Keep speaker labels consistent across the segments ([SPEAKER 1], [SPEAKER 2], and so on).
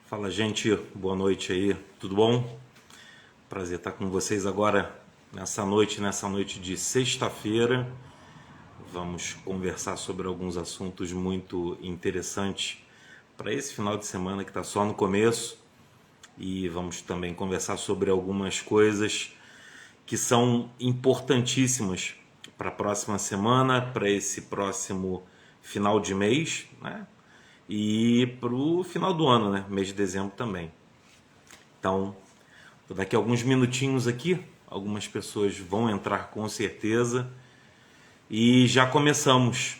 [SPEAKER 1] Fala, gente, boa noite aí, tudo bom? Prazer estar com vocês agora nessa noite de sexta-feira. Vamos conversar sobre alguns assuntos muito interessantes para esse final de semana que está só no começo, e vamos também conversar sobre algumas coisas que são importantíssimas para a próxima semana, para esse próximo final de mês, né? E para o final do ano, né? Mês de dezembro também. Então, daqui a alguns minutinhos aqui, algumas pessoas vão entrar com certeza e já começamos.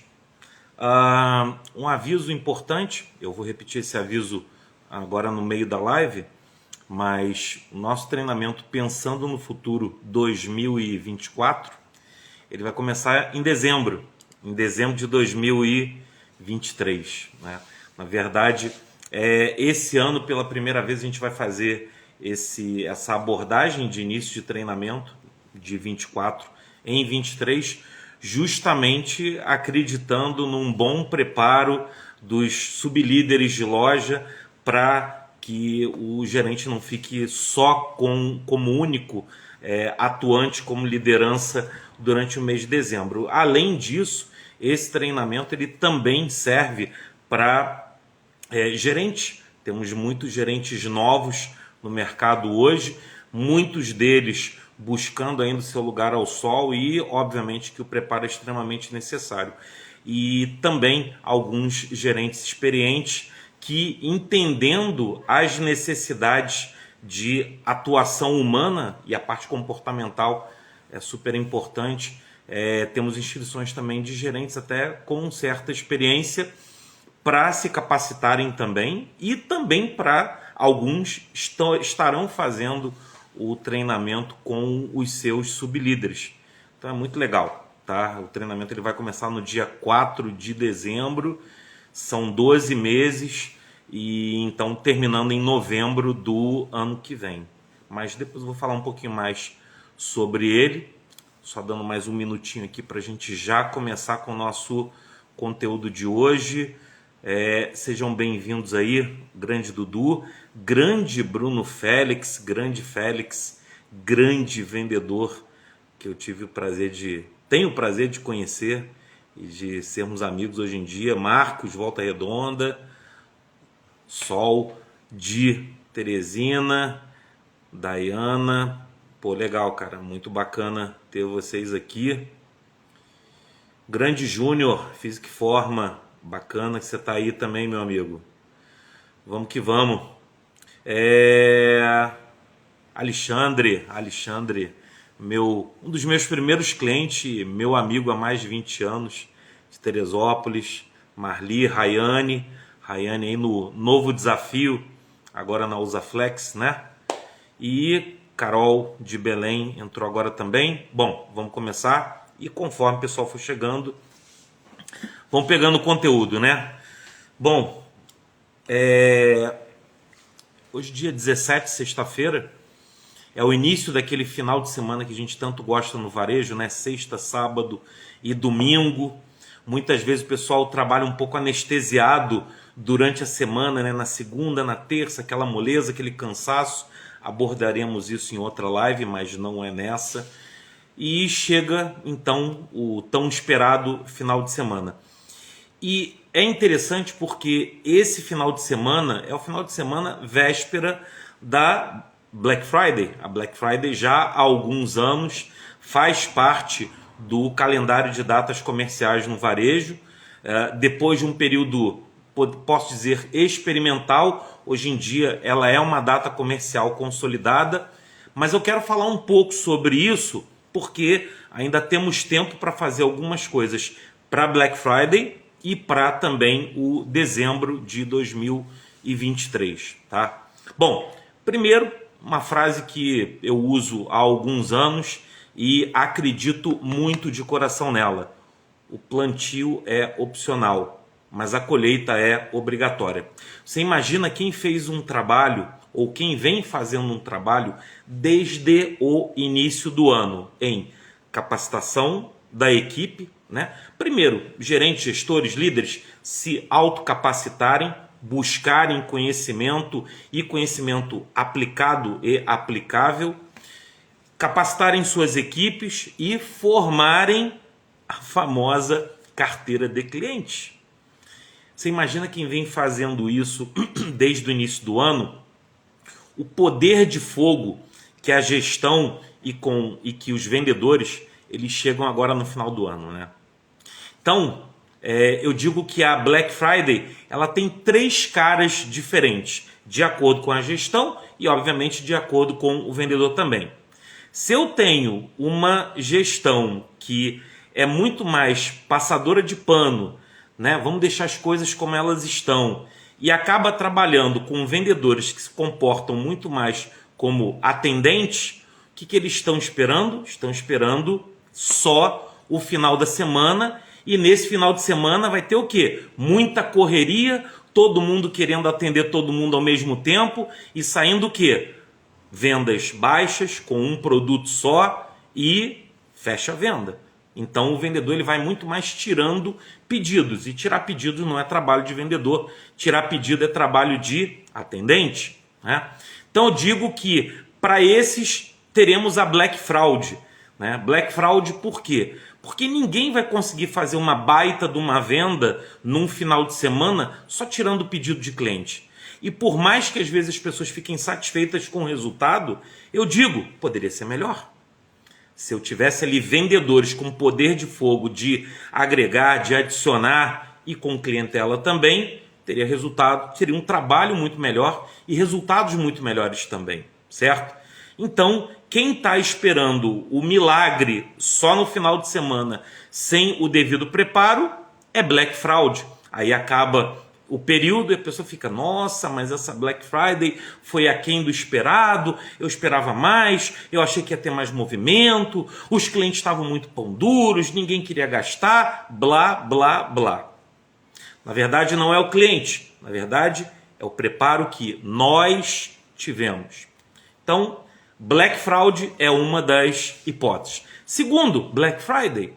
[SPEAKER 1] Um aviso importante, eu vou repetir esse aviso agora no meio da live, mas o nosso treinamento Pensando no Futuro 2024, ele vai começar em dezembro de 2023, né? Na verdade, esse ano, pela primeira vez, a gente vai fazer essa abordagem de início de treinamento de 24 em 23, justamente acreditando num bom preparo dos sublíderes de loja para que o gerente não fique só como único atuante, como liderança durante o mês de dezembro. Além disso, esse treinamento ele também serve para gerente. Temos muitos gerentes novos no mercado hoje, muitos deles buscando ainda o seu lugar ao sol, e obviamente que o preparo é extremamente necessário. E também alguns gerentes experientes que, entendendo as necessidades de atuação humana, e a parte comportamental é super importante, temos inscrições também de gerentes até com certa experiência para se capacitarem também, e também para alguns estarão fazendo o treinamento com os seus sublíderes. Então é muito legal, tá? O treinamento ele vai começar no dia 4 de dezembro, são 12 meses, e então terminando em novembro do ano que vem. Mas depois eu vou falar um pouquinho mais sobre ele, só dando mais um minutinho aqui para a gente já começar com o nosso conteúdo de hoje. Sejam bem-vindos aí, grande Dudu, grande Bruno Félix, grande vendedor, que eu tenho o prazer de conhecer e de sermos amigos hoje em dia. Marcos, Volta Redonda, Sol, de Teresina, Dayana, pô, legal, cara, muito bacana ter vocês aqui. Grande Júnior, Física e Forma, bacana que você está aí também, meu amigo. Vamos que vamos. Alexandre, um dos meus primeiros clientes, meu amigo há mais de 20 anos, de Teresópolis. Marli, Rayane aí no novo desafio, agora na Usaflex, né? E Carol de Belém entrou agora também. Bom, vamos começar, e conforme o pessoal for chegando, vamos pegando o conteúdo, né? Bom, hoje dia 17, sexta-feira, é o início daquele final de semana que a gente tanto gosta no varejo, né? Sexta, sábado e domingo. Muitas vezes o pessoal trabalha um pouco anestesiado durante a semana, né? Na segunda, na terça, aquela moleza, aquele cansaço. Abordaremos isso em outra live, mas não é nessa. E chega então o tão esperado final de semana. E é interessante porque esse final de semana é o final de semana véspera da Black Friday. A Black Friday já há alguns anos faz parte do calendário de datas comerciais no varejo. Depois de um período, posso dizer, experimental, hoje em dia ela é uma data comercial consolidada. Mas eu quero falar um pouco sobre isso porque ainda temos tempo para fazer algumas coisas para Black Friday e para também o dezembro de 2023, tá? Bom, primeiro, uma frase que eu uso há alguns anos e acredito muito de coração nela: o plantio é opcional, mas a colheita é obrigatória. Você imagina quem fez um trabalho, ou quem vem fazendo um trabalho desde o início do ano, em capacitação da equipe, né? Primeiro, gerentes, gestores, líderes se autocapacitarem, buscarem conhecimento e conhecimento aplicado e aplicável, capacitarem suas equipes e formarem a famosa carteira de clientes. Você imagina quem vem fazendo isso desde o início do ano? O poder de fogo que a gestão e que os vendedores eles chegam agora no final do ano, né? Então, eu digo que a Black Friday ela tem 3 caras diferentes, de acordo com a gestão e, obviamente, de acordo com o vendedor também. Se eu tenho uma gestão que é muito mais passadora de pano, né? Vamos deixar as coisas como elas estão, e acaba trabalhando com vendedores que se comportam muito mais como atendentes, o que eles estão esperando? Estão esperando só o final da semana, e nesse final de semana vai ter o quê? Muita correria, todo mundo querendo atender todo mundo ao mesmo tempo e saindo o quê? Vendas baixas com um produto só e fecha a venda. Então o vendedor ele vai muito mais tirando pedidos, e tirar pedidos não é trabalho de vendedor, tirar pedido é trabalho de atendente, né? Então eu digo que para esses teremos a Black Fraud, né? Black Fraud por quê? Porque ninguém vai conseguir fazer uma baita de uma venda num final de semana só tirando o pedido de cliente. E por mais que às vezes as pessoas fiquem satisfeitas com o resultado, eu digo, poderia ser melhor. Se eu tivesse ali vendedores com poder de fogo de agregar, de adicionar e com clientela também, teria resultado, seria um trabalho muito melhor e resultados muito melhores também, certo? Então, quem está esperando o milagre só no final de semana, sem o devido preparo, é Black Fraud. Aí acaba o período e a pessoa fica, nossa, mas essa Black Friday foi aquém do esperado, eu esperava mais, eu achei que ia ter mais movimento, os clientes estavam muito pão duros, ninguém queria gastar, blá, blá, blá. Na verdade não é o cliente, na verdade é o preparo que nós tivemos. Então, Black Fraud é uma das hipóteses. Segundo, Black Friday.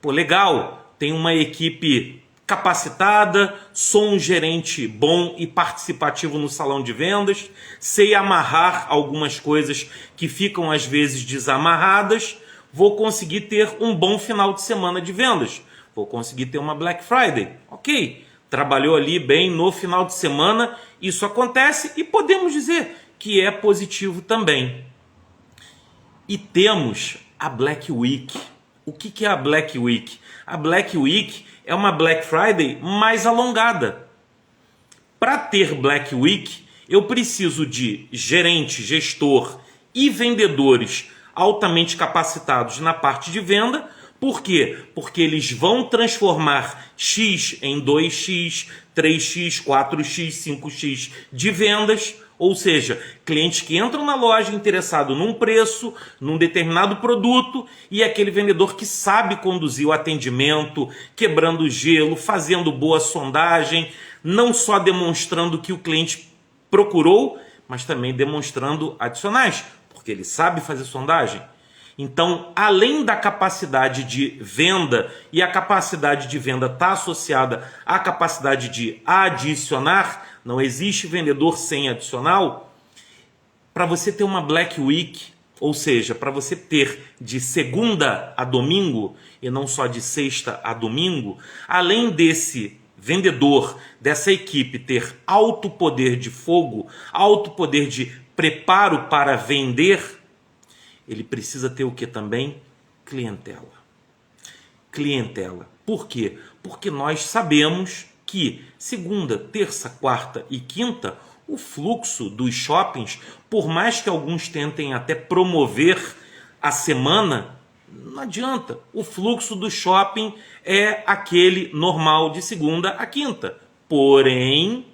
[SPEAKER 1] Pô, legal, tem uma equipe capacitada, sou um gerente bom e participativo no salão de vendas, sei amarrar algumas coisas que ficam às vezes desamarradas, vou conseguir ter um bom final de semana de vendas, vou conseguir ter uma Black Friday. Ok, trabalhou ali bem no final de semana, isso acontece e podemos dizer que é positivo também. E temos a Black Week. O que é a Black Week? A Black Week é uma Black Friday mais alongada. Para ter Black Week, eu preciso de gerente, gestor e vendedores altamente capacitados na parte de venda. Por quê? Porque eles vão transformar X em 2X, 3X, 4X, 5X de vendas. Ou seja, clientes que entram na loja interessado num preço, num determinado produto, e aquele vendedor que sabe conduzir o atendimento, quebrando o gelo, fazendo boa sondagem, não só demonstrando o que o cliente procurou, mas também demonstrando adicionais, porque ele sabe fazer sondagem. Então, além da capacidade de venda, e a capacidade de venda está associada à capacidade de adicionar, não existe vendedor sem adicional. Para você ter uma Black Week, ou seja, para você ter de segunda a domingo, e não só de sexta a domingo, além desse vendedor, dessa equipe ter alto poder de fogo, alto poder de preparo para vender, ele precisa ter o que também? Clientela. Clientela. Por quê? Porque nós sabemos que segunda, terça, quarta e quinta, o fluxo dos shoppings, por mais que alguns tentem até promover a semana, não adianta. O fluxo do shopping é aquele normal de segunda a quinta. Porém,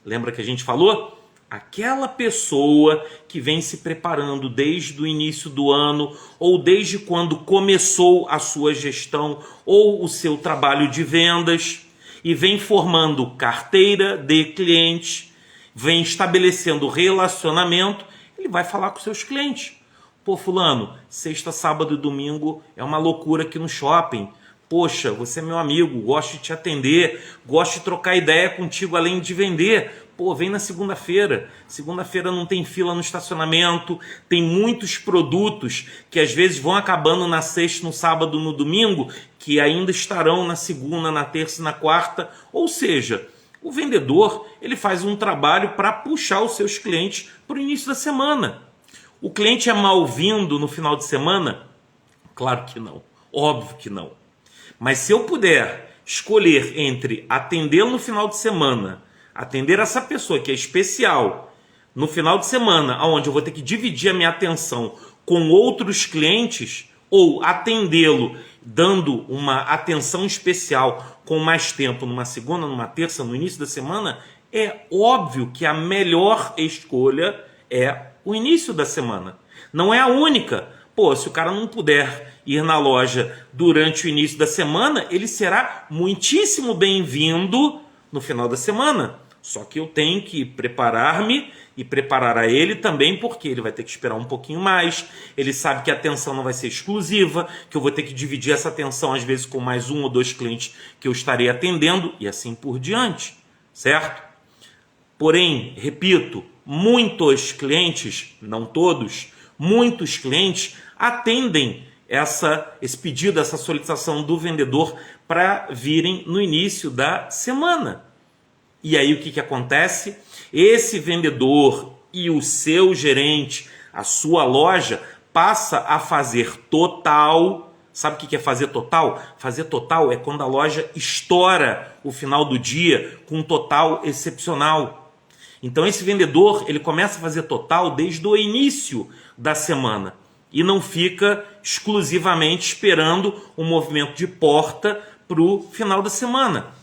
[SPEAKER 1] lembra que a gente falou? Aquela pessoa que vem se preparando desde o início do ano, ou desde quando começou a sua gestão ou o seu trabalho de vendas, e vem formando carteira de clientes, vem estabelecendo relacionamento, ele vai falar com seus clientes. Pô, fulano, sexta, sábado e domingo é uma loucura aqui no shopping. Poxa, você é meu amigo, gosto de te atender, gosto de trocar ideia contigo além de vender. Pô, vem na segunda-feira. Segunda-feira não tem fila no estacionamento, tem muitos produtos que às vezes vão acabando na sexta, no sábado, no domingo, que ainda estarão na segunda, na terça e na quarta. Ou seja, o vendedor ele faz um trabalho para puxar os seus clientes para o início da semana. O cliente é mal-vindo no final de semana? Claro que não, óbvio que não. Mas se eu puder escolher entre atendê-lo no final de semana, atender essa pessoa que é especial no final de semana, onde eu vou ter que dividir a minha atenção com outros clientes, ou atendê-lo dando uma atenção especial com mais tempo numa segunda, numa terça, no início da semana, é óbvio que a melhor escolha é o início da semana. Não é a única. Pô, se o cara não puder ir na loja durante o início da semana, ele será muitíssimo bem-vindo no final da semana. Só que eu tenho que preparar-me e preparar a ele também, porque ele vai ter que esperar um pouquinho mais. Ele sabe que a atenção não vai ser exclusiva, que eu vou ter que dividir essa atenção às vezes com mais um ou dois clientes que eu estarei atendendo e assim por diante, certo? Porém, repito, muitos clientes, não todos, muitos clientes atendem esse pedido, essa solicitação do vendedor para virem no início da semana. E aí o que acontece? Esse vendedor e o seu gerente, a sua loja, passa a fazer total. Sabe o que é fazer total? Fazer total é quando a loja estoura o final do dia com um total excepcional. Então esse vendedor ele começa a fazer total desde o início da semana e não fica exclusivamente esperando o movimento de porta para o final da semana.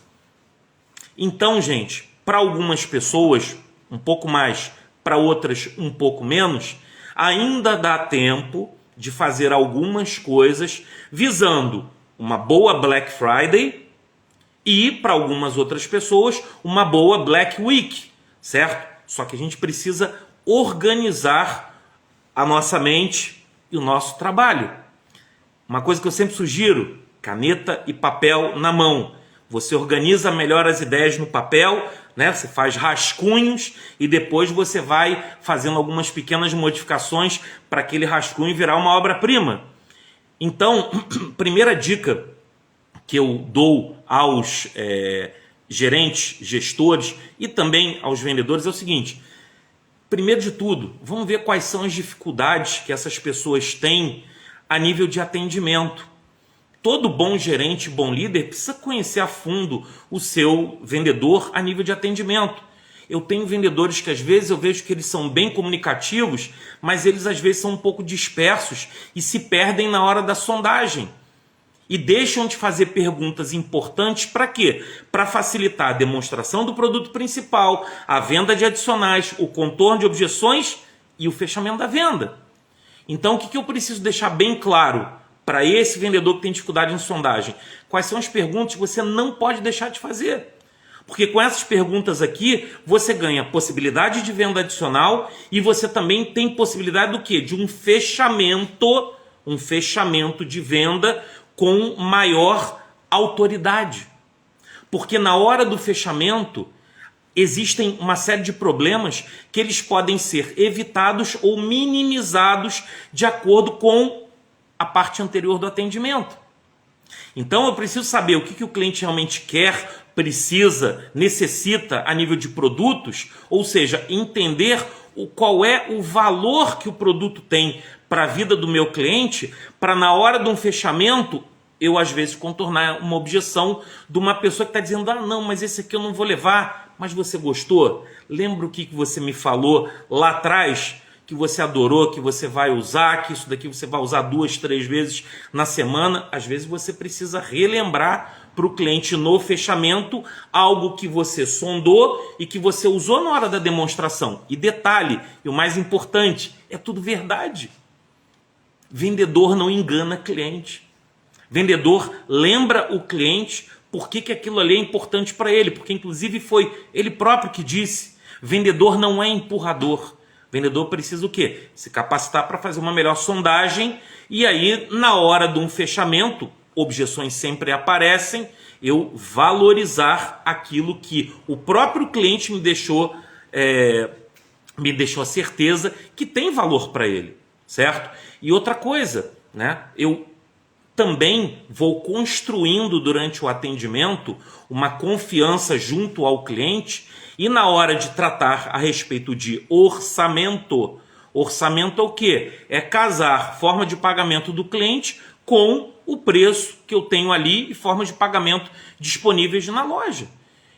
[SPEAKER 1] Então, gente, para algumas pessoas um pouco mais, para outras um pouco menos, ainda dá tempo de fazer algumas coisas visando uma boa Black Friday e, para algumas outras pessoas, uma boa Black Week, certo? Só que a gente precisa organizar a nossa mente e o nosso trabalho. Uma coisa que eu sempre sugiro, caneta e papel na mão. Você organiza melhor as ideias no papel, né? Você faz rascunhos e depois você vai fazendo algumas pequenas modificações para aquele rascunho virar uma obra-prima. Então, primeira dica que eu dou aos gerentes, gestores e também aos vendedores é o seguinte: primeiro de tudo, vamos ver quais são as dificuldades que essas pessoas têm a nível de atendimento. Todo bom gerente, bom líder precisa conhecer a fundo o seu vendedor a nível de atendimento. Eu tenho vendedores que às vezes eu vejo que eles são bem comunicativos, mas eles às vezes são um pouco dispersos e se perdem na hora da sondagem. E deixam de fazer perguntas importantes para quê? Para facilitar a demonstração do produto principal, a venda de adicionais, o contorno de objeções e o fechamento da venda. Então o que eu preciso deixar bem claro para esse vendedor que tem dificuldade em sondagem? Quais são as perguntas que você não pode deixar de fazer? Porque com essas perguntas aqui, você ganha possibilidade de venda adicional e você também tem possibilidade do quê? De um fechamento de venda com maior autoridade. Porque na hora do fechamento, existem uma série de problemas que eles podem ser evitados ou minimizados de acordo com a parte anterior do atendimento. Então eu preciso saber o que o cliente realmente quer, precisa, necessita a nível de produtos, ou seja, entender qual é o valor que o produto tem para a vida do meu cliente, para na hora de um fechamento eu às vezes contornar uma objeção de uma pessoa que está dizendo: ah não, mas esse aqui eu não vou levar. Mas você gostou? Lembra o que você me falou lá atrás? Que você adorou, que você vai usar, que isso daqui você vai usar 2, 3 vezes na semana. Às vezes você precisa relembrar para o cliente no fechamento algo que você sondou e que você usou na hora da demonstração. E detalhe, e o mais importante, é tudo verdade. Vendedor não engana cliente. Vendedor lembra o cliente por que aquilo ali é importante para ele, porque inclusive foi ele próprio que disse. Vendedor não é empurrador. Vendedor precisa o quê? Se capacitar para fazer uma melhor sondagem e aí, na hora de um fechamento, objeções sempre aparecem, eu valorizar aquilo que o próprio cliente me deixou a certeza que tem valor para ele, certo? E outra coisa, né? Eu também vou construindo durante o atendimento uma confiança junto ao cliente e na hora de tratar a respeito de orçamento, orçamento é o quê? É casar forma de pagamento do cliente com o preço que eu tenho ali e formas de pagamento disponíveis na loja.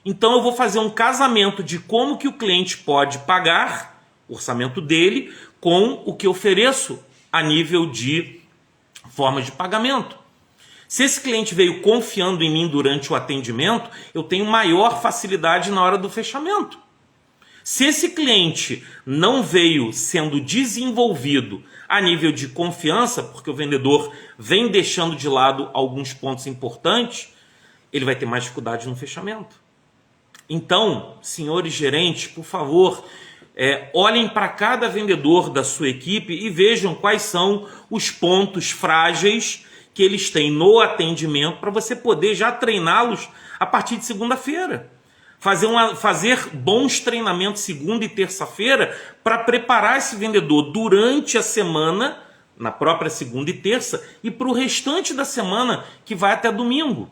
[SPEAKER 1] Então eu vou fazer um casamento de como que o cliente pode pagar, o orçamento dele, com o que eu ofereço a nível de formas de pagamento. Se esse cliente veio confiando em mim durante o atendimento, eu tenho maior facilidade na hora do fechamento. Se esse cliente não veio sendo desenvolvido a nível de confiança, porque o vendedor vem deixando de lado alguns pontos importantes, ele vai ter mais dificuldade no fechamento. Então, senhores gerentes, por favor, olhem para cada vendedor da sua equipe e vejam quais são os pontos frágeis que eles têm no atendimento para você poder já treiná-los a partir de segunda-feira. Fazer bons treinamentos segunda e terça-feira para preparar esse vendedor durante a semana, na própria segunda e terça, e para o restante da semana, que vai até domingo.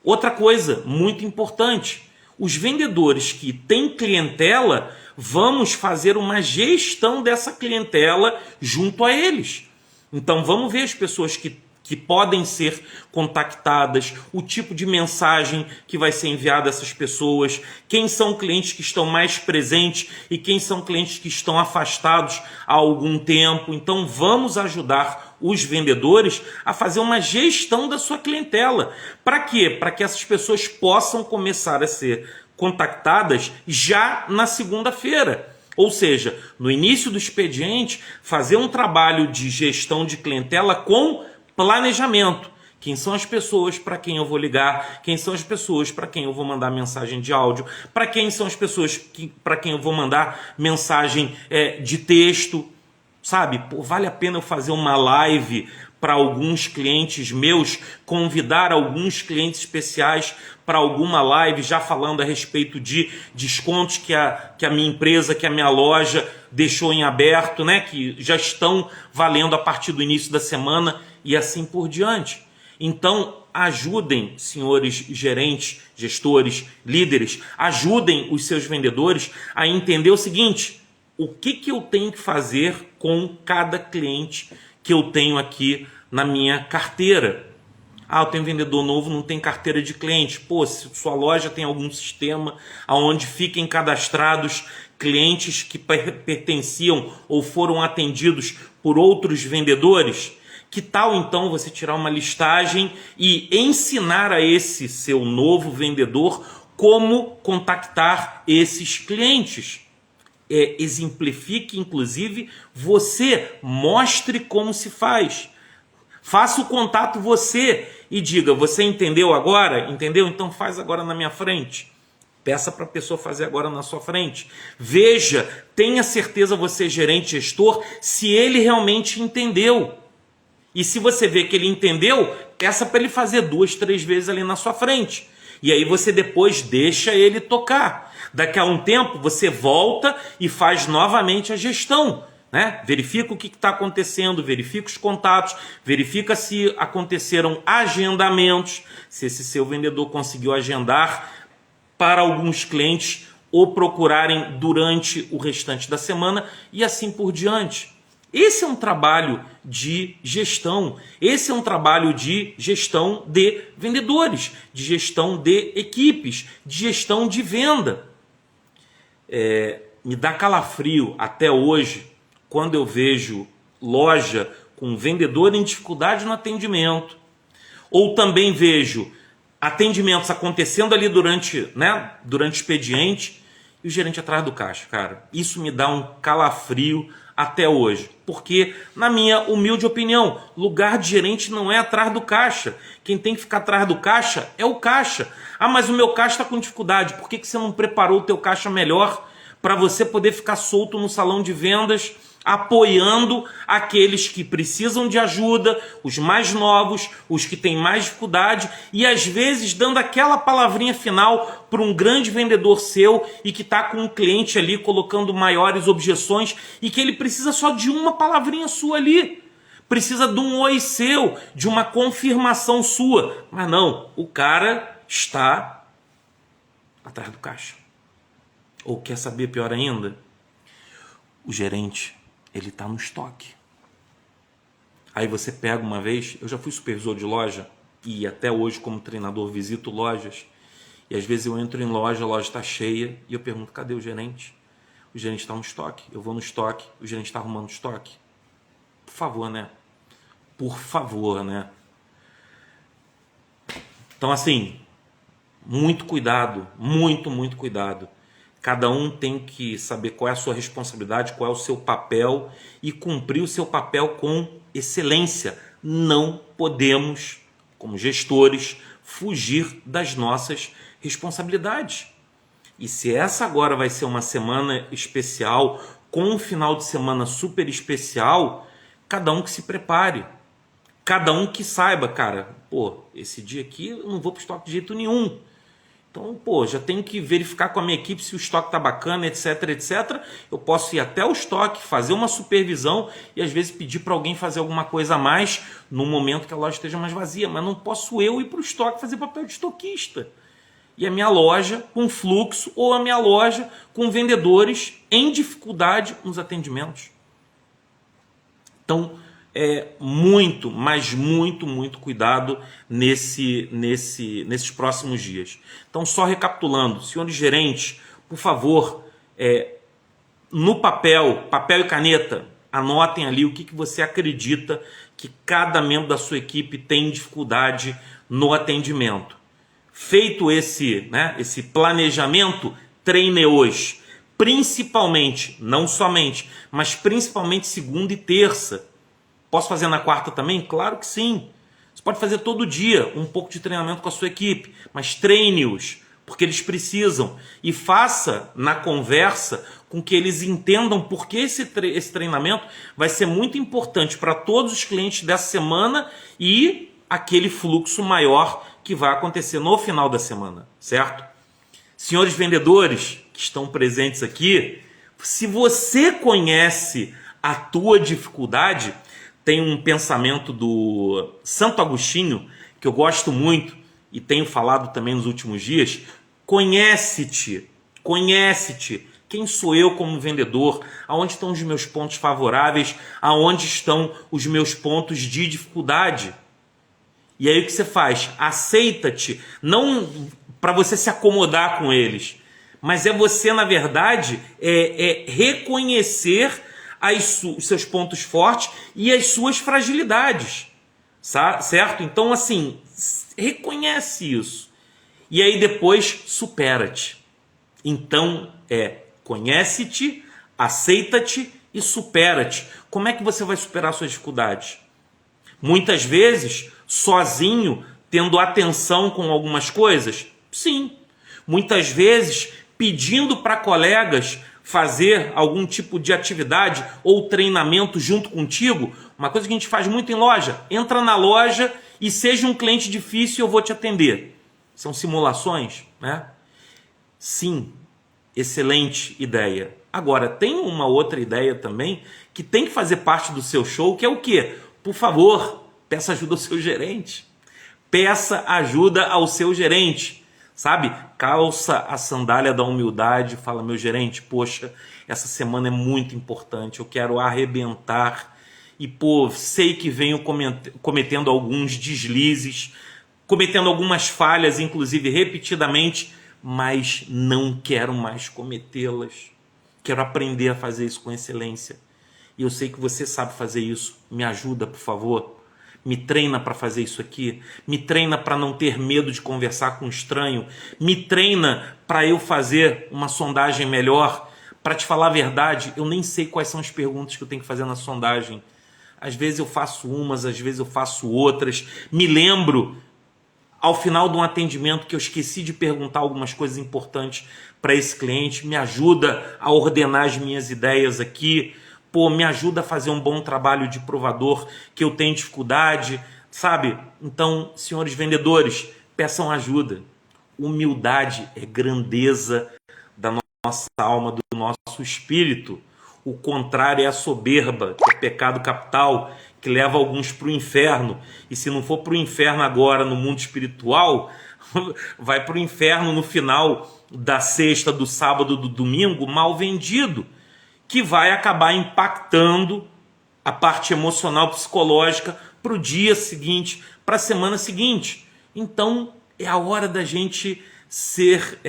[SPEAKER 1] Outra coisa muito importante, os vendedores que têm clientela, vamos fazer uma gestão dessa clientela junto a eles. Então vamos ver as pessoas que podem ser contactadas, o tipo de mensagem que vai ser enviada a essas pessoas, quem são clientes que estão mais presentes e quem são clientes que estão afastados há algum tempo. Então vamos ajudar os vendedores a fazer uma gestão da sua clientela. Para quê? Para que essas pessoas possam começar a ser contactadas já na segunda-feira. Ou seja, no início do expediente, fazer um trabalho de gestão de clientela com planejamento. Quem são as pessoas para quem eu vou ligar? Quem são as pessoas para quem eu vou mandar mensagem de áudio? Para quem são as pessoas para quem eu vou mandar mensagem de texto? Sabe, pô, vale a pena eu fazer uma live para alguns clientes meus, convidar alguns clientes especiais para alguma live, já falando a respeito de descontos que a minha empresa, que a minha loja deixou em aberto, né, que já estão valendo a partir do início da semana e assim por diante. Então, ajudem, senhores gerentes, gestores, líderes, ajudem os seus vendedores a entender o seguinte: o que eu tenho que fazer com cada cliente que eu tenho aqui na minha carteira. Eu tenho vendedor novo, não tem carteira de cliente. Pô, se sua loja tem algum sistema onde fiquem cadastrados clientes que pertenciam ou foram atendidos por outros vendedores, que tal então você tirar uma listagem e ensinar a esse seu novo vendedor como contactar esses clientes? Exemplifique, inclusive, você mostre como se faz. Faça o contato você e diga: você entendeu agora? Entendeu? Então faz agora na minha frente. Peça para a pessoa fazer agora na sua frente. Veja, tenha certeza, você gerente, gestor, se ele realmente entendeu. E se você vê que ele entendeu, peça para ele fazer 2, 3 vezes ali na sua frente. E aí você depois deixa ele tocar. Daqui a um tempo você volta e faz novamente a gestão, né? Verifica o que está acontecendo, verifica os contatos, verifica se aconteceram agendamentos, se esse seu vendedor conseguiu agendar para alguns clientes ou procurarem durante o restante da semana e assim por diante. Esse é um trabalho de gestão, esse é um trabalho de gestão de vendedores, de gestão de equipes, de gestão de venda. Me dá calafrio até hoje quando eu vejo loja com vendedor em dificuldade no atendimento, ou também vejo atendimentos acontecendo ali durante o expediente e o gerente atrás do caixa, cara. Isso me dá um calafrio até hoje, porque, na minha humilde opinião, lugar de gerente não é atrás do caixa. Quem tem que ficar atrás do caixa é o caixa. Mas o meu caixa está com dificuldade. Por que você não preparou o teu caixa melhor para você poder ficar solto no salão de vendas apoiando aqueles que precisam de ajuda, os mais novos, os que têm mais dificuldade, e às vezes dando aquela palavrinha final para um grande vendedor seu e que está com um cliente ali colocando maiores objeções e que ele precisa só de uma palavrinha sua ali. Precisa de um oi seu, de uma confirmação sua. Mas não, o cara está atrás do caixa. Ou quer saber pior ainda? O gerente, ele está no estoque. Aí você pega uma vez, eu já fui supervisor de loja e até hoje como treinador visito lojas. E às vezes eu entro em loja, a loja está cheia e eu pergunto, cadê o gerente? O gerente está no estoque. Eu vou no estoque, o gerente está arrumando o estoque. Por favor, né? Por favor, né? Então, assim, muito cuidado, muito cuidado. Cada um tem que saber qual é a sua responsabilidade, qual é o seu papel e cumprir o seu papel com excelência. Não podemos, como gestores, fugir das nossas responsabilidades. E se essa agora vai ser uma semana especial, com um final de semana super especial, cada um que se prepare. Cada um que saiba, cara, pô, esse dia aqui eu não vou para o estoque de jeito nenhum. Então, pô, já tenho que verificar com a minha equipe se o estoque tá bacana, etc, etc. Eu posso ir até o estoque, fazer uma supervisão e às vezes pedir para alguém fazer alguma coisa a mais no momento que a loja esteja mais vazia. Mas não posso eu ir para o estoque fazer papel de estoquista. E a minha loja com fluxo ou a minha loja com vendedores em dificuldade nos atendimentos. Então, muito, mas muito cuidado nesses próximos dias. Então, só recapitulando, senhores gerentes, por favor, no papel e caneta, anotem ali o que você acredita que cada membro da sua equipe tem dificuldade no atendimento. Feito esse planejamento, treine hoje, principalmente, não somente, mas principalmente segunda e terça. Posso fazer na quarta também? Claro que sim. Você pode fazer todo dia um pouco de treinamento com a sua equipe, mas treine-os, porque eles precisam. E faça na conversa com que eles entendam porque esse treinamento vai ser muito importante para todos os clientes dessa semana e aquele fluxo maior que vai acontecer no final da semana, certo? Senhores vendedores que estão presentes aqui, se você conhece a tua dificuldade, tem um pensamento do Santo Agostinho, que eu gosto muito e tenho falado também nos últimos dias. Conhece-te. Quem sou eu como vendedor? Aonde estão os meus pontos favoráveis? Aonde estão os meus pontos de dificuldade? E aí o que você faz? Aceita-te, não para você se acomodar com eles, mas é você, na verdade, reconhecer os seus pontos fortes e as suas fragilidades, certo? Então, assim, reconhece isso. E aí depois, supera-te. Então, conhece-te, aceita-te e supera-te. Como é que você vai superar suas dificuldades? Muitas vezes, sozinho, tendo atenção com algumas coisas? Sim. Muitas vezes, pedindo para colegas fazer algum tipo de atividade ou treinamento junto contigo. Uma coisa que a gente faz muito em loja: entra na loja e seja um cliente difícil, eu vou te atender. São simulações, né? Sim, excelente ideia. Agora, tem uma outra ideia também que tem que fazer parte do seu show, que é o quê? Por favor, peça ajuda ao seu gerente. Peça ajuda ao seu gerente. Sabe? Calça a sandália da humildade, fala: meu gerente, poxa, essa semana é muito importante, eu quero arrebentar e, sei que venho cometendo alguns deslizes, cometendo algumas falhas, inclusive repetidamente, mas não quero mais cometê-las. Quero aprender a fazer isso com excelência. E eu sei que você sabe fazer isso. Me ajuda, por favor. Me treina para fazer isso aqui. Me treina para não ter medo de conversar com um estranho. Me treina para eu fazer uma sondagem melhor. Para te falar a verdade, eu nem sei quais são as perguntas que eu tenho que fazer na sondagem. Às vezes eu faço umas, às vezes eu faço outras. Me lembro, ao final de um atendimento, que eu esqueci de perguntar algumas coisas importantes para esse cliente. Me ajuda a ordenar as minhas ideias aqui. Pô, me ajuda a fazer um bom trabalho de provador, que eu tenho dificuldade, sabe? Então, senhores vendedores, peçam ajuda. Humildade é grandeza da nossa alma, do nosso espírito. O contrário é a soberba, que é pecado capital, que leva alguns para o inferno. E se não for para o inferno agora no mundo espiritual, vai para o inferno no final da sexta, do sábado, do domingo, mal vendido, que vai acabar impactando a parte emocional, psicológica para o dia seguinte, para a semana seguinte. Então é a hora da gente ser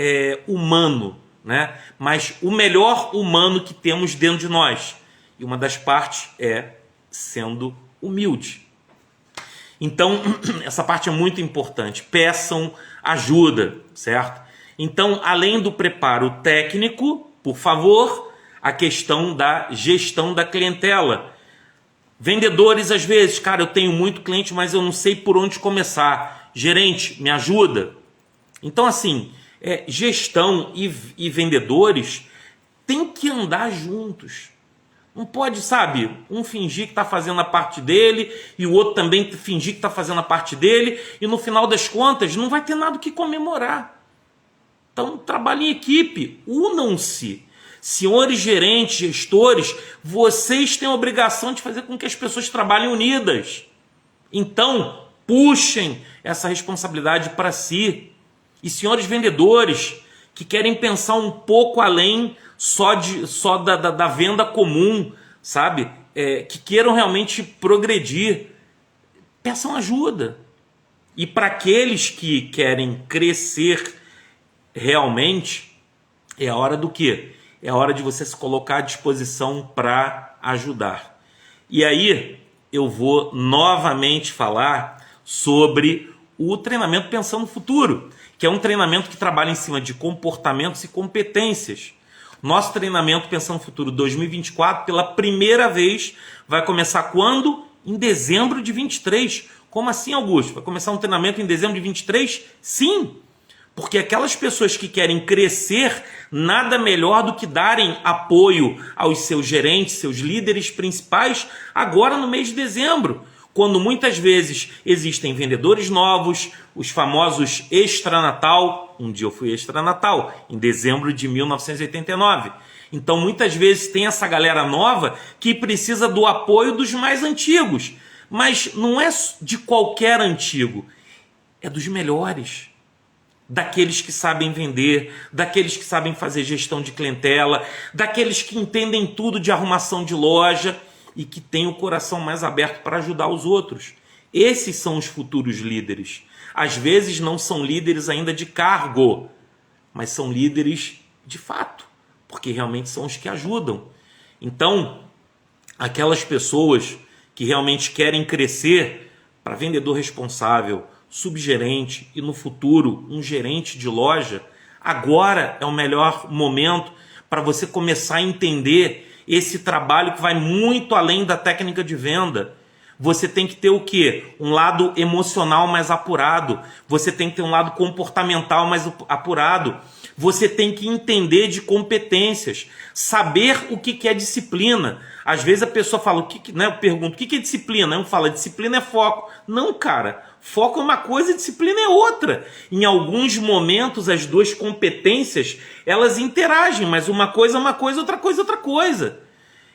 [SPEAKER 1] humano, né? Mas o melhor humano que temos dentro de nós. E uma das partes é sendo humilde. Então, essa parte é muito importante. Peçam ajuda, certo? Então, além do preparo técnico, por favor, a questão da gestão da clientela. Vendedores, às vezes, cara, eu tenho muito cliente, mas eu não sei por onde começar. Gerente, me ajuda. Então, assim, gestão e vendedores têm que andar juntos. Não pode, sabe, um fingir que está fazendo a parte dele e o outro também fingir que está fazendo a parte dele e no final das contas não vai ter nada o que comemorar. Então, trabalhem em equipe, unam-se. Senhores gerentes, gestores, vocês têm a obrigação de fazer com que as pessoas trabalhem unidas. Então, puxem essa responsabilidade para si. E senhores vendedores que querem pensar um pouco além só da venda comum, sabe? Que queiram realmente progredir, peçam ajuda. E para aqueles que querem crescer realmente, é a hora do quê? É a hora de você se colocar à disposição para ajudar. E aí eu vou novamente falar sobre o treinamento Pensando no Futuro, que é um treinamento que trabalha em cima de comportamentos e competências. Nosso treinamento Pensando no Futuro 2024, pela primeira vez, vai começar quando? Em dezembro de 23. Como assim, Augusto? Vai começar um treinamento em dezembro de 23? Sim! Porque aquelas pessoas que querem crescer, nada melhor do que darem apoio aos seus gerentes, seus líderes principais, agora no mês de dezembro, quando muitas vezes existem vendedores novos, os famosos extra-natal. Um dia eu fui extra-natal, em dezembro de 1989. Então muitas vezes tem essa galera nova que precisa do apoio dos mais antigos. Mas não é de qualquer antigo, é dos melhores. Daqueles que sabem vender, daqueles que sabem fazer gestão de clientela, daqueles que entendem tudo de arrumação de loja e que têm o coração mais aberto para ajudar os outros. Esses são os futuros líderes. Às vezes não são líderes ainda de cargo, mas são líderes de fato, porque realmente são os que ajudam. Então, aquelas pessoas que realmente querem crescer para vendedor responsável, subgerente e no futuro um gerente de loja, agora é o melhor momento para você começar a entender esse trabalho que vai muito além da técnica de venda. Você tem que ter o quê? Um lado emocional mais apurado. Você tem que ter um lado comportamental mais apurado. Você tem que entender de competências, saber o que é disciplina. Às vezes a pessoa fala, eu pergunto, o que é disciplina? Eu falo, disciplina é foco. Não, cara, foco é uma coisa, disciplina é outra. Em alguns momentos as duas competências, elas interagem, mas uma coisa é uma coisa, outra coisa é outra coisa.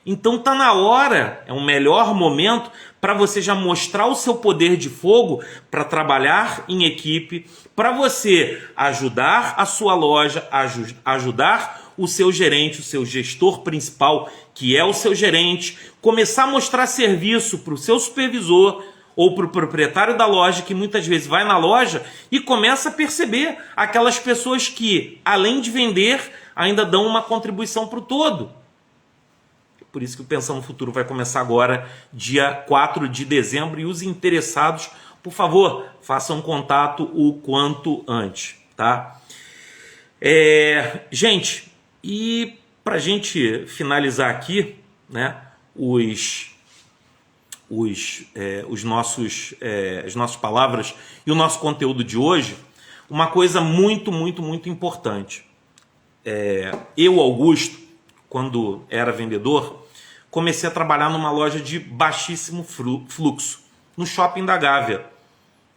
[SPEAKER 1] Então tá na hora, é o melhor momento para você já mostrar o seu poder de fogo para trabalhar em equipe, para você ajudar a sua loja, ajudar o seu gerente, o seu gestor principal, que é o seu gerente, começar a mostrar serviço para o seu supervisor ou para o proprietário da loja, que muitas vezes vai na loja e começa a perceber aquelas pessoas que, além de vender, ainda dão uma contribuição para o todo. Por isso que o Pensando no Futuro vai começar agora, dia 4 de dezembro, e os interessados, por favor, façam contato o quanto antes, tá? Gente, e para a gente finalizar aqui, né, as nossas palavras e o nosso conteúdo de hoje, uma coisa muito, muito, muito importante. Eu, Augusto, quando era vendedor, comecei a trabalhar numa loja de baixíssimo fluxo, no Shopping da Gávea.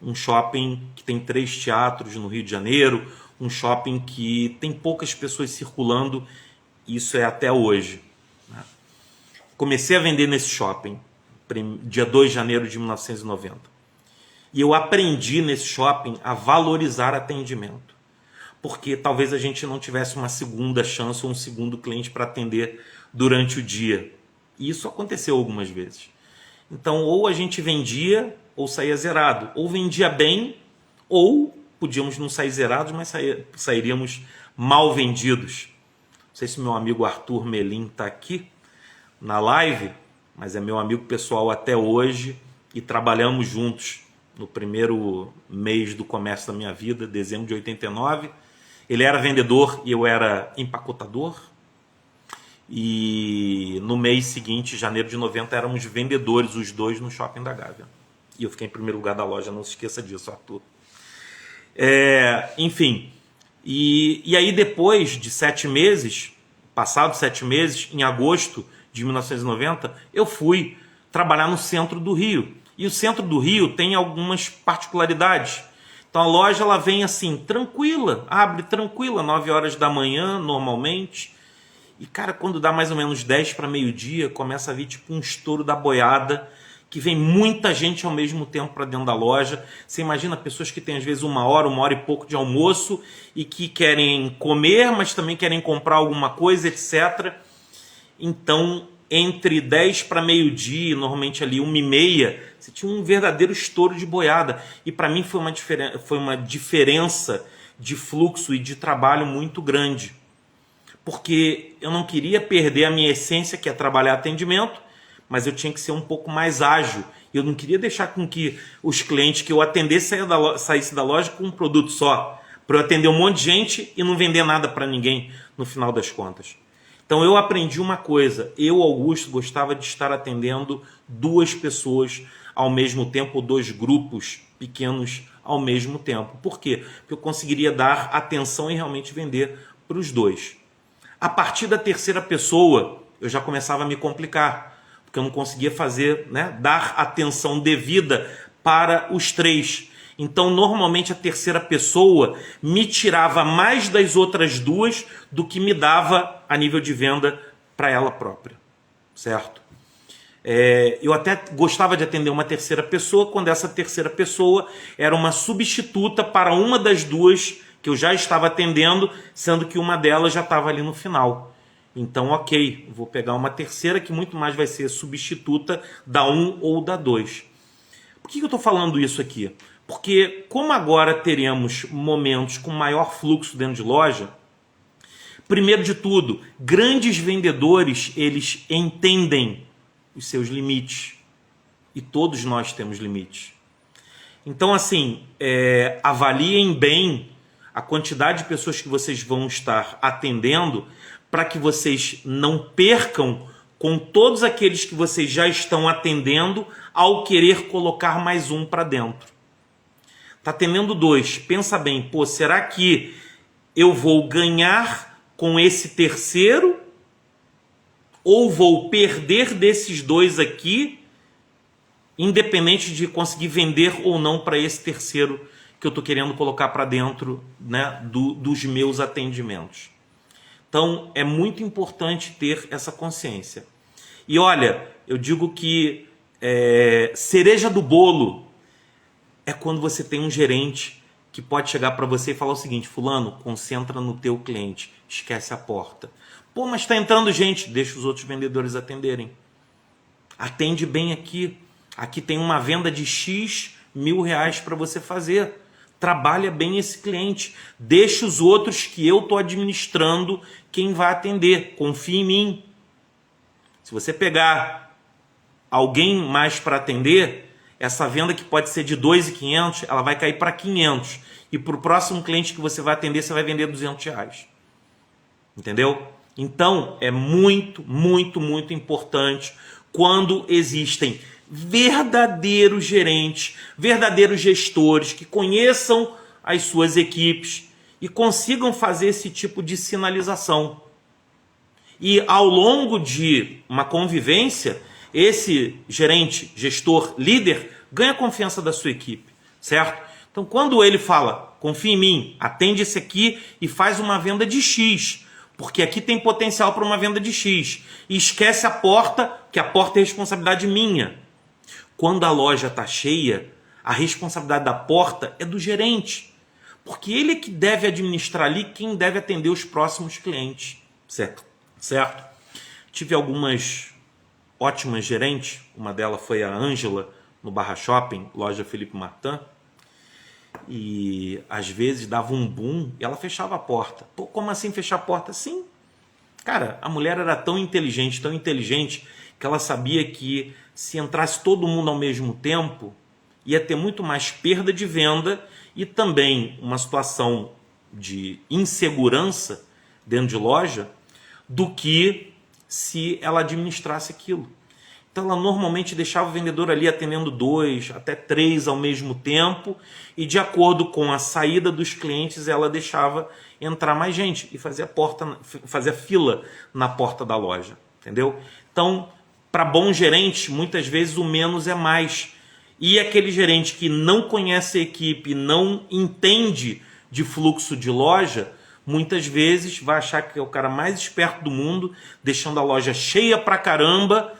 [SPEAKER 1] Um shopping que tem 3 teatros no Rio de Janeiro, um shopping que tem poucas pessoas circulando, isso é até hoje. Comecei a vender nesse shopping, dia 2 de janeiro de 1990. E eu aprendi nesse shopping a valorizar atendimento. Porque talvez a gente não tivesse uma segunda chance ou um segundo cliente para atender durante o dia. E isso aconteceu algumas vezes. Então, ou a gente vendia ou saía zerado. Ou vendia bem, ou podíamos não sair zerados, mas sairíamos mal vendidos. Não sei se meu amigo Arthur Melim está aqui na live, mas é meu amigo pessoal até hoje e trabalhamos juntos no primeiro mês do comércio da minha vida, dezembro de 89. Ele era vendedor e eu era empacotador. E no mês seguinte, janeiro de 90, éramos vendedores, os dois, no Shopping da Gávea. E eu fiquei em primeiro lugar da loja, não se esqueça disso, Arthur. Enfim, e aí depois de 7 meses, passados 7 meses, em agosto de 1990, eu fui trabalhar no centro do Rio. E o centro do Rio tem algumas particularidades. Então a loja ela vem assim, tranquila, abre tranquila, 9 horas da manhã, normalmente. E cara, quando dá mais ou menos 10 para meio-dia, começa a vir tipo um estouro da boiada, que vem muita gente ao mesmo tempo para dentro da loja. Você imagina pessoas que têm às vezes 1 hora e pouco de almoço e que querem comer, mas também querem comprar alguma coisa, etc. Então, entre 10 para meio-dia, normalmente ali 1h30, você tinha um verdadeiro estouro de boiada. E para mim foi uma diferença de fluxo e de trabalho muito grande. Porque eu não queria perder a minha essência, que é trabalhar atendimento, mas eu tinha que ser um pouco mais ágil. Eu não queria deixar com que os clientes que eu atendesse saíssem da loja com um produto só, para eu atender um monte de gente e não vender nada para ninguém no final das contas. Então eu aprendi uma coisa, eu, Augusto, gostava de estar atendendo 2 pessoas ao mesmo tempo, ou 2 grupos pequenos ao mesmo tempo. Por quê? Porque eu conseguiria dar atenção e realmente vender para os 2. A partir da 3ª pessoa, eu já começava a me complicar, porque eu não conseguia fazer, dar atenção devida para os 3. Então, normalmente, a 3ª pessoa me tirava mais das outras 2 do que me dava a nível de venda para ela própria, certo? Eu até gostava de atender uma 3ª pessoa, quando essa 3ª pessoa era uma substituta para uma das 2 que eu já estava atendendo, sendo que uma delas já estava ali no final. Então, ok, vou pegar uma 3ª que muito mais vai ser substituta da 1 ou da 2. Por que eu estou falando isso aqui? Porque como agora teremos momentos com maior fluxo dentro de loja, primeiro de tudo, grandes vendedores, eles entendem os seus limites. E todos nós temos limites. Então, assim, avaliem bem a quantidade de pessoas que vocês vão estar atendendo para que vocês não percam com todos aqueles que vocês já estão atendendo ao querer colocar mais um para dentro. Está atendendo 2, pensa bem, será que eu vou ganhar com esse 3º ou vou perder desses 2 aqui, independente de conseguir vender ou não para esse 3º que eu estou querendo colocar para dentro, dos meus atendimentos. Então, é muito importante ter essa consciência. E olha, eu digo que cereja do bolo é quando você tem um gerente que pode chegar para você e falar o seguinte: fulano, concentra no teu cliente, esquece a porta. Mas está entrando gente, deixa os outros vendedores atenderem. Atende bem aqui. Aqui tem uma venda de X R$1.000 para você fazer. Trabalha bem esse cliente. Deixa os outros que eu estou administrando quem vai atender. Confia em mim. Se você pegar alguém mais para atender, essa venda que pode ser de R$2.500, ela vai cair para 500. E para o próximo cliente que você vai atender, você vai vender R$200. Entendeu? Então, é muito, muito, muito importante quando existem verdadeiros gerentes, verdadeiros gestores que conheçam as suas equipes e consigam fazer esse tipo de sinalização. E ao longo de uma convivência, esse gerente, gestor, líder, ganha a confiança da sua equipe, certo? Então, quando ele fala, confia em mim, atende esse aqui e faz uma venda de X, porque aqui tem potencial para uma venda de X, e esquece a porta, que a porta é responsabilidade minha. Quando a loja está cheia, a responsabilidade da porta é do gerente, porque ele é que deve administrar ali quem deve atender os próximos clientes, certo? Tive algumas ótimas gerentes, uma delas foi a Ângela, no Barra Shopping, loja Felipe Martin, e às vezes dava um boom e ela fechava a porta. Pô, como assim fechar a porta? Sim. Cara, a mulher era tão inteligente, que ela sabia que se entrasse todo mundo ao mesmo tempo, ia ter muito mais perda de venda e também uma situação de insegurança dentro de loja do que se ela administrasse aquilo. Então ela normalmente deixava o vendedor ali atendendo 2 até 3 ao mesmo tempo e de acordo com a saída dos clientes ela deixava entrar mais gente e fazia fila na porta da loja, entendeu? Então, para bom gerente, muitas vezes o menos é mais. E aquele gerente que não conhece a equipe, não entende de fluxo de loja, muitas vezes vai achar que é o cara mais esperto do mundo, deixando a loja cheia pra caramba,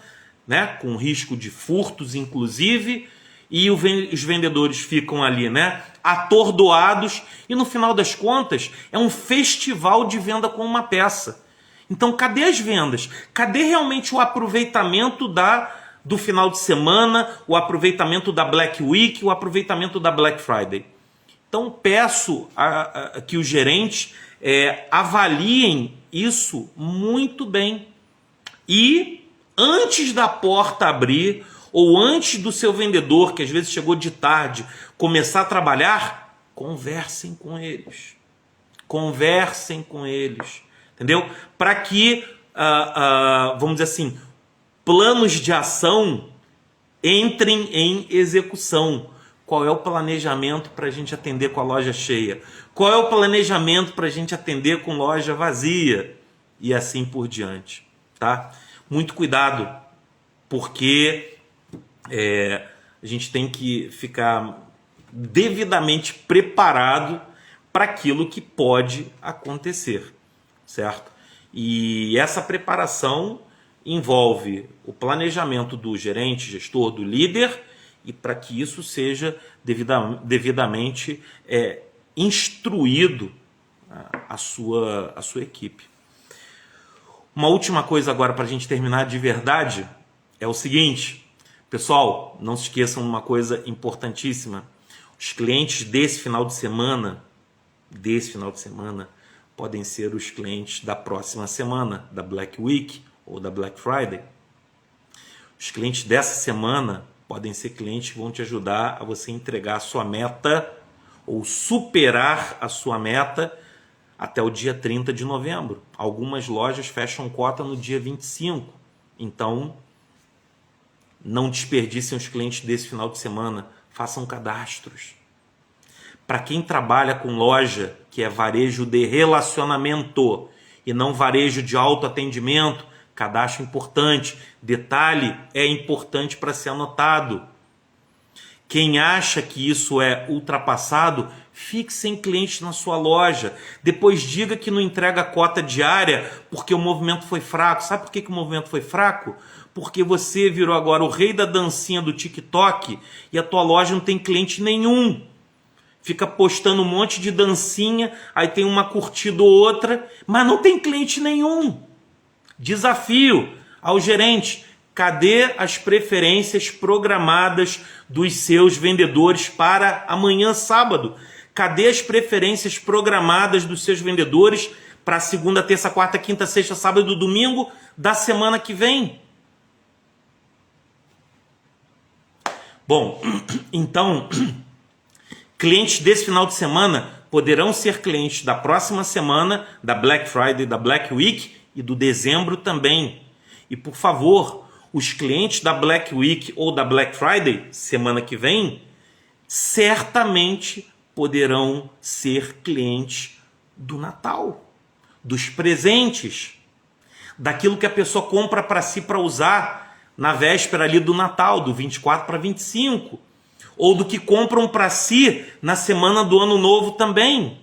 [SPEAKER 1] né, com risco de furtos inclusive, e os vendedores ficam ali, né, atordoados, e no final das contas é um festival de venda com uma peça. Então cadê as vendas? Cadê realmente o aproveitamento do final de semana, o aproveitamento da Black Week, o aproveitamento da Black Friday? Então peço que os gerentes avaliem isso muito bem. E antes da porta abrir, ou antes do seu vendedor, que às vezes chegou de tarde, começar a trabalhar, conversem com eles. Conversem com eles. Entendeu? Para que, vamos dizer assim, planos de ação entrem em execução. Qual é o planejamento para a gente atender com a loja cheia? Qual é o planejamento para a gente atender com loja vazia? E assim por diante. Tá? Muito cuidado, porque a gente tem que ficar devidamente preparado para aquilo que pode acontecer, certo? E essa preparação envolve o planejamento do gerente, gestor, do líder, e para que isso seja devidamente instruído a sua equipe. Uma última coisa agora para a gente terminar de verdade é o seguinte, pessoal, não se esqueçam de uma coisa importantíssima. Os clientes desse final de semana podem ser os clientes da próxima semana, da Black Week ou da Black Friday. Os clientes dessa semana podem ser clientes que vão te ajudar a você entregar a sua meta ou superar a sua meta até o dia 30 de novembro. Algumas lojas fecham cota no dia 25. Então, não desperdicem os clientes desse final de semana. Façam cadastros. Para quem trabalha com loja, que é varejo de relacionamento e não varejo de autoatendimento, cadastro importante. Detalhe, é importante para ser anotado. Quem acha que isso é ultrapassado, fique sem clientes na sua loja. Depois diga que não entrega cota diária porque o movimento foi fraco. Sabe por que o movimento foi fraco? Porque você virou agora o rei da dancinha do TikTok e a tua loja não tem cliente nenhum. Fica postando um monte de dancinha, aí tem uma curtida ou outra, mas não tem cliente nenhum. Desafio ao gerente: cadê as preferências programadas dos seus vendedores para amanhã, sábado? Cadê as preferências programadas dos seus vendedores para segunda, terça, quarta, quinta, sexta, sábado e domingo da semana que vem? Bom, então, clientes desse final de semana poderão ser clientes da próxima semana, da Black Friday, da Black Week e do dezembro também. E por favor, os clientes da Black Week ou da Black Friday, semana que vem, certamente poderão ser clientes do Natal, dos presentes. daquilo que a pessoa compra para si para usar na véspera ali do Natal, do 24 para 25, ou do que compram para si na semana do Ano Novo também.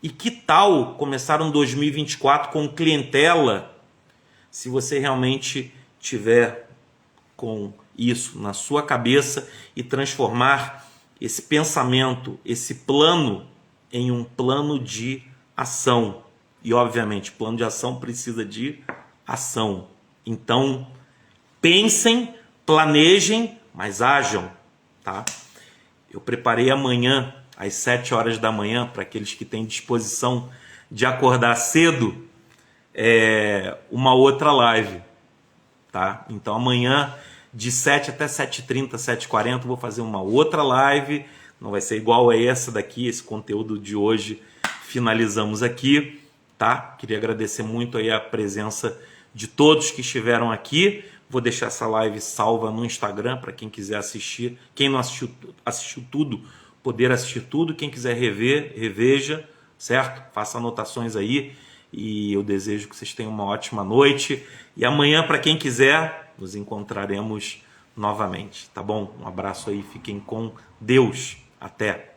[SPEAKER 1] E que tal começar um 2024 com clientela, se você realmente tiver com isso na sua cabeça e transformar esse pensamento, esse plano, em um plano de ação. E, obviamente, plano de ação precisa de ação. Então, pensem, planejem, mas ajam, tá? Eu preparei amanhã, às 7 horas da manhã, para aqueles que têm disposição de acordar cedo, uma outra live, tá? Então, amanhã, de 7 até 7h30, 7h40, vou fazer uma outra live. Não vai ser igual a essa daqui, esse conteúdo de hoje finalizamos aqui, tá? Queria agradecer muito aí a presença de todos que estiveram aqui. Vou deixar essa live salva no Instagram para quem quiser assistir. Quem não assistiu tudo, poder assistir tudo. Quem quiser rever, reveja, certo? Faça anotações aí. E eu desejo que vocês tenham uma ótima noite. E amanhã, para quem quiser, nos encontraremos novamente, tá bom? Um abraço aí, fiquem com Deus. Até!